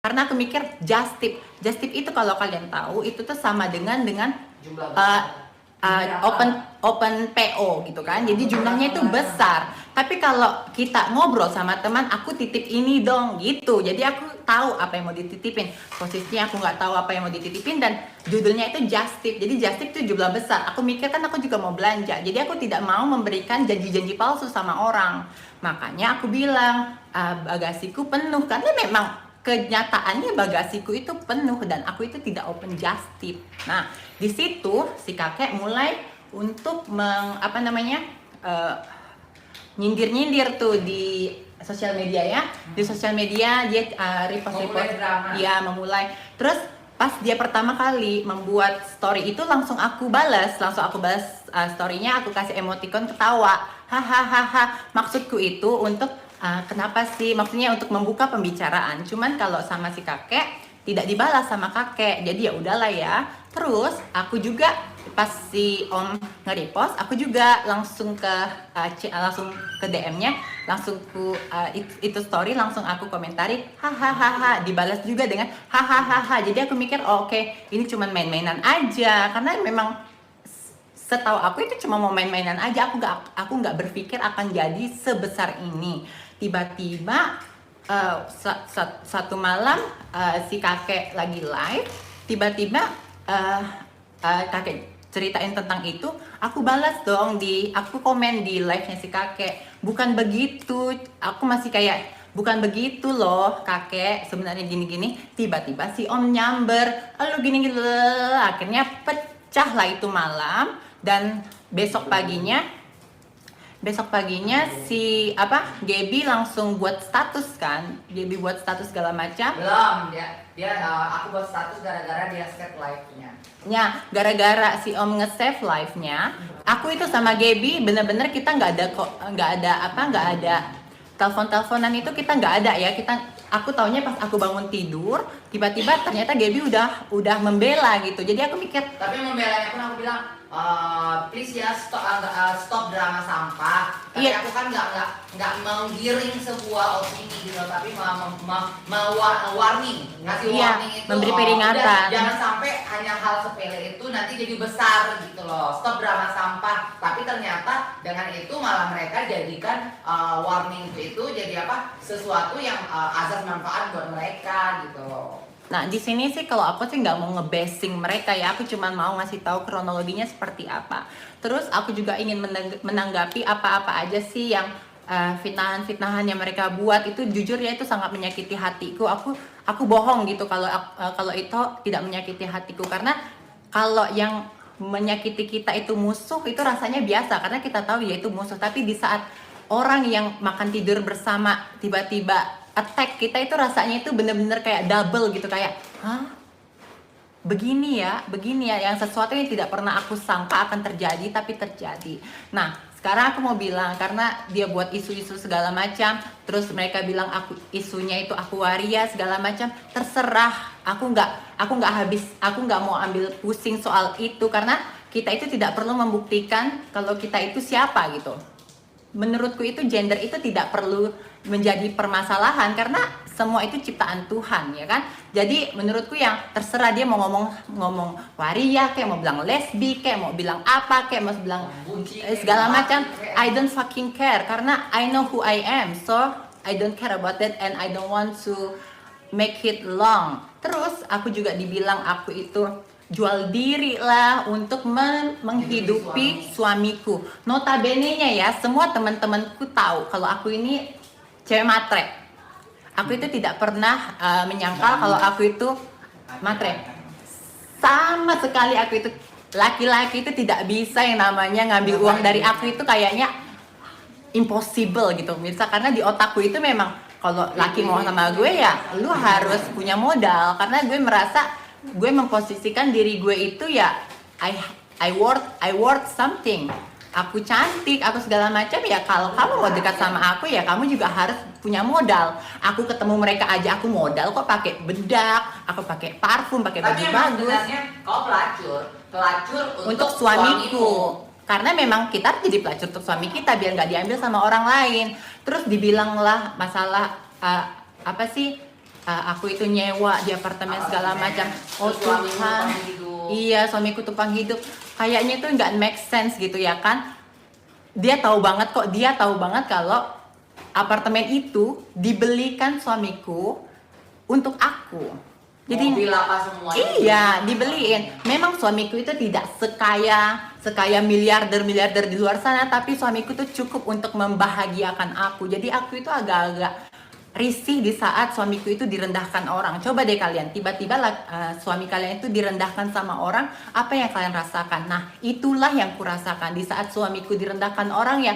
Karena aku mikir just tip itu kalau kalian tahu itu tuh sama dengan jumlah uh, besar. open PO gitu kan. Jadi jumlahnya itu besar. Tapi kalau kita ngobrol sama teman, aku titip ini dong gitu. Jadi aku tahu apa yang mau dititipin. Posisinya aku nggak tahu apa yang mau dititipin dan judulnya itu just tip. Jadi just tip itu jumlah besar. Aku mikir kan aku juga mau belanja. Jadi aku tidak mau memberikan janji-janji palsu sama orang. Makanya aku bilang bagasiku penuh karena memang kenyataannya bagasiku itu penuh dan aku itu tidak open just tip. Nah, di situ si kakek mulai untuk nyindir-nyindir tuh di sosial media ya. Di sosial media dia repost ya memulai. Terus pas dia pertama kali membuat story itu langsung aku balas story-nya, aku kasih emoticon ketawa. Hahaha. Maksudku itu untuk kenapa sih? Maksudnya untuk membuka pembicaraan. Cuman kalau sama si kakek tidak dibalas sama kakek. Jadi ya udahlah ya. Terus aku juga pas si Om nge-repost, aku juga langsung ke DM-nya, langsung itu story langsung aku komentari hahaha, dibalas juga dengan hahaha. Jadi aku mikir oke, ini cuma main-mainan aja karena memang setahu aku itu cuma mau main-mainan aja. Aku nggak berpikir akan jadi sebesar ini. Tiba-tiba satu malam si kakek lagi live, tiba-tiba kakek ceritain tentang itu, aku balas dong aku komen di live-nya si kakek. Bukan begitu, aku masih kayak bukan begitu loh kakek, sebenarnya gini-gini. Tiba-tiba si Om nyamber, lalu gini-gini, akhirnya pecah lah itu malam. Dan besok paginya si Gaby langsung buat status kan. Gaby buat status segala macam. Belum, aku buat status gara-gara dia save live-nya. Ya, gara-gara si Om nge-save live-nya, aku itu sama Gaby bener-bener kita nggak ada telepon-teleponan itu, kita nggak ada ya. Aku taunya pas aku bangun tidur, tiba-tiba ternyata Gaby udah membela gitu. Jadi aku mikir, tapi membelanya pun aku bilang please ya stop drama sampah. Tapi iya. aku kan nggak menggiring sebuah opini gitu, tapi warning, ngasih Iya, warning itu, memberi peringatan. Jangan sampai hanya hal sepele itu nanti jadi besar gitu loh. Stop drama sampah. Tapi ternyata dengan itu malah mereka jadikan warning itu jadi sesuatu yang azas manfaat buat mereka gitu loh. Nah, di sini sih kalau aku sih nggak mau nge-bashing mereka ya, aku cuma mau ngasih tahu kronologinya seperti apa. Terus aku juga ingin menanggapi apa-apa aja sih yang fitnahan-fitnahan yang mereka buat itu, jujur ya itu sangat menyakiti hatiku. Aku bohong gitu kalau itu tidak menyakiti hatiku, karena kalau yang menyakiti kita itu musuh, itu rasanya biasa karena kita tahu ya itu musuh. Tapi di saat orang yang makan tidur bersama tiba-tiba attack kita, itu rasanya itu bener-bener kayak double gitu, kayak begini ya yang sesuatu yang tidak pernah aku sangka akan terjadi tapi terjadi. Nah, sekarang aku mau bilang, karena dia buat isu-isu segala macam, terus mereka bilang isunya itu aku waria segala macam, terserah. Aku nggak mau ambil pusing soal itu, karena kita itu tidak perlu membuktikan kalau kita itu siapa gitu. Menurutku itu gender itu tidak perlu menjadi permasalahan karena semua itu ciptaan Tuhan ya kan. Jadi menurutku yang terserah dia mau ngomong waria kayak mau bilang lesbi kayak mau bilang apa kayak mau bilang segala macam, I don't fucking care karena I know who I am, so I don't care about that and I don't want to make it long. Terus aku juga dibilang aku itu jual diri lah untuk menghidupi suamiku. Notabene-nya ya, semua teman-temanku tahu kalau aku ini cewek matre. Aku itu tidak pernah menyangkal kalau aku itu matre. Sama sekali aku itu, laki-laki itu tidak bisa yang namanya ngambil uang dari aku, itu kayaknya impossible gitu. Misal karena di otakku itu memang kalau laki mau sama gue ya lu harus punya modal, karena gue merasa gue memposisikan diri gue itu ya I worth something. Aku cantik, aku segala macam ya. Kalau kamu mau dekat sama aku ya kamu juga harus punya modal. Aku ketemu mereka aja aku modal kok, pakai bedak, aku pakai parfum, pakai baju bagus. Tapi kau pelacur untuk suamiku. Karena memang kita jadi pelacur untuk suami kita biar nggak diambil sama orang lain. Terus dibilang lah masalah apa sih aku itu nyewa di apartemen segala macam. Oh Suami Tuhan, numpang hidup. iya suamiku tumpang hidup. Kayaknya itu nggak make sense gitu ya kan? Dia tahu banget kok, dia tahu banget kalau apartemen itu dibelikan suamiku untuk aku. Jadi mobil apa semua iya, dibeliin. Memang suamiku itu tidak sekaya miliarder di luar sana, tapi suamiku itu cukup untuk membahagiakan aku. Jadi aku itu agak-agak risih di saat suamiku itu direndahkan orang. Coba deh kalian, tiba-tiba suami kalian itu direndahkan sama orang, apa yang kalian rasakan? Nah, itulah yang kurasakan di saat suamiku direndahkan orang ya.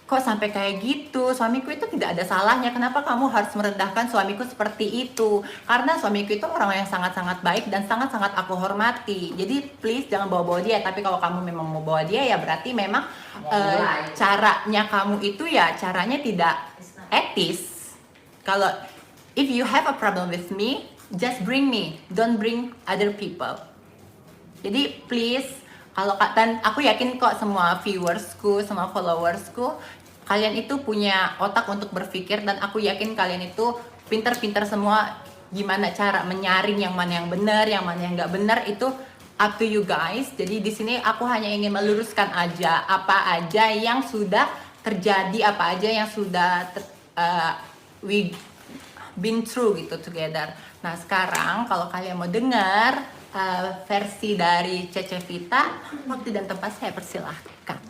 Kok sampai kayak gitu? Suamiku itu tidak ada salahnya. Kenapa kamu harus merendahkan suamiku seperti itu? Karena suamiku itu orang yang sangat-sangat baik dan sangat-sangat aku hormati. Jadi please jangan bawa-bawa dia. Tapi kalau kamu memang mau bawa dia ya berarti memang caranya kamu itu ya caranya tidak etis. Kalau if you have a problem with me, just bring me. Don't bring other people. Jadi please, dan aku yakin kok semua viewersku, semua followersku, kalian itu punya otak untuk berpikir dan aku yakin kalian itu pinter-pinter semua gimana cara menyaring yang mana yang benar, yang mana yang nggak benar itu up to you guys. Jadi di sini aku hanya ingin meluruskan aja apa aja yang sudah terjadi, apa aja yang sudah we been through gitu together. Nah sekarang kalau kalian mau dengar versi dari Cece Vita, waktu dan tempat saya persilahkan.